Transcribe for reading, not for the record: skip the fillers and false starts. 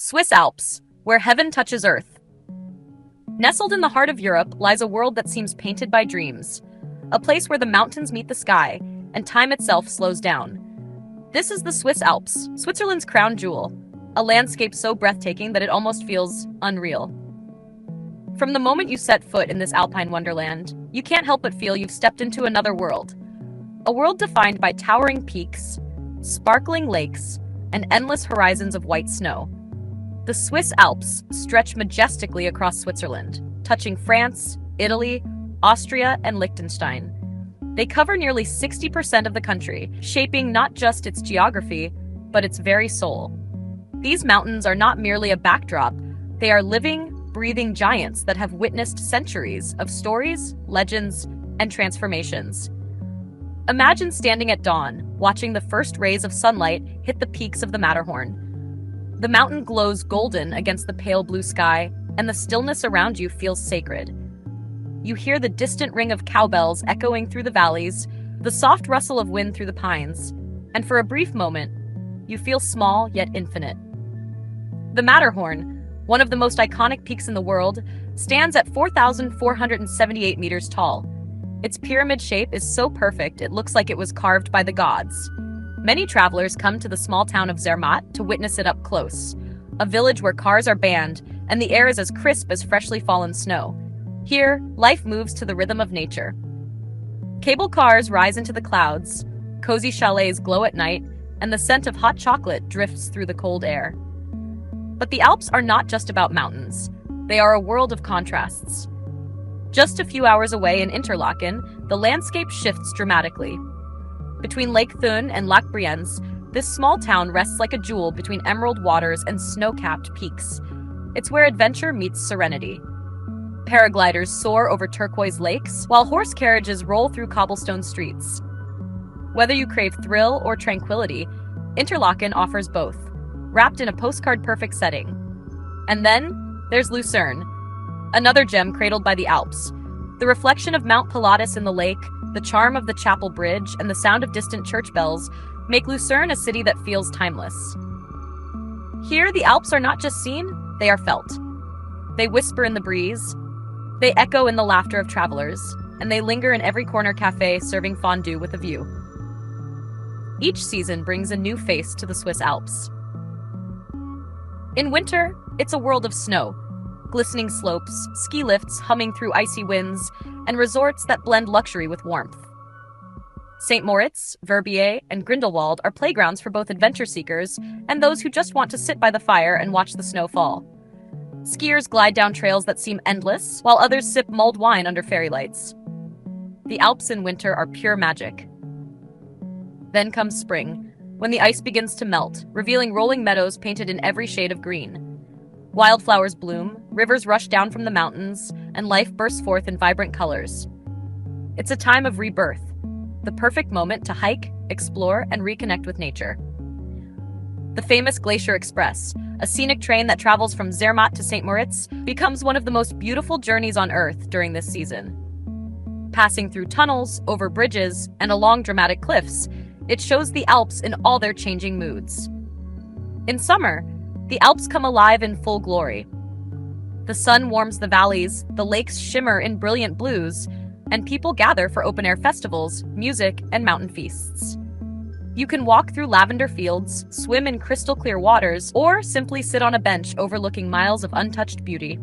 Swiss Alps, where heaven touches earth. Nestled in the heart of Europe lies a world that seems painted by dreams, a place where the mountains meet the sky and time itself slows down. This is the Swiss Alps, Switzerland's crown jewel, a landscape so breathtaking that it almost feels unreal. From the moment you set foot in this alpine wonderland, you can't help but feel you've stepped into another world. A world defined by towering peaks, sparkling lakes, and endless horizons of white snow. The Swiss Alps stretch majestically across Switzerland, touching France, Italy, Austria, and Liechtenstein. They cover nearly 60% of the country, shaping not just its geography, but its very soul. These mountains are not merely a backdrop, they are living, breathing giants that have witnessed centuries of stories, legends, and transformations. Imagine standing at dawn, watching the first rays of sunlight hit the peaks of the Matterhorn. The mountain glows golden against the pale blue sky, and the stillness around you feels sacred. You hear the distant ring of cowbells echoing through the valleys, the soft rustle of wind through the pines, and for a brief moment, you feel small yet infinite. The Matterhorn, one of the most iconic peaks in the world, stands at 4,478 meters tall. Its pyramid shape is so perfect it looks like it was carved by the gods. Many travelers come to the small town of Zermatt to witness it up close, a village where cars are banned and the air is as crisp as freshly fallen snow. Here, life moves to the rhythm of nature. Cable cars rise into the clouds, cozy chalets glow at night, and the scent of hot chocolate drifts through the cold air. But the Alps are not just about mountains. They are a world of contrasts. Just a few hours away in Interlaken, the landscape shifts dramatically. Between Lake Thun and Lac Brienz, this small town rests like a jewel between emerald waters and snow-capped peaks. It's where adventure meets serenity. Paragliders soar over turquoise lakes, while horse carriages roll through cobblestone streets. Whether you crave thrill or tranquility, Interlaken offers both, wrapped in a postcard-perfect setting. And then, there's Lucerne, another gem cradled by the Alps. The reflection of Mount Pilatus in the lake, the charm of the chapel bridge, and the sound of distant church bells make Lucerne a city that feels timeless. Here, the Alps are not just seen, they are felt. They whisper in the breeze, they echo in the laughter of travelers, and they linger in every corner cafe serving fondue with a view. Each season brings a new face to the Swiss Alps. In winter, it's a world of snow, glistening slopes, ski lifts humming through icy winds, and resorts that blend luxury with warmth. St. Moritz, Verbier, and Grindelwald are playgrounds for both adventure seekers and those who just want to sit by the fire and watch the snow fall. Skiers glide down trails that seem endless, while others sip mulled wine under fairy lights. The Alps in winter are pure magic. Then comes spring, when the ice begins to melt, revealing rolling meadows painted in every shade of green. Wildflowers bloom, rivers rush down from the mountains, and life bursts forth in vibrant colors. It's a time of rebirth, the perfect moment to hike, explore, and reconnect with nature. The famous Glacier Express, a scenic train that travels from Zermatt to St. Moritz, becomes one of the most beautiful journeys on Earth during this season. Passing through tunnels, over bridges, and along dramatic cliffs, it shows the Alps in all their changing moods. In summer, the Alps come alive in full glory. The sun warms the valleys, the lakes shimmer in brilliant blues, and people gather for open-air festivals, music, and mountain feasts. You can walk through lavender fields, swim in crystal-clear waters, or simply sit on a bench overlooking miles of untouched beauty.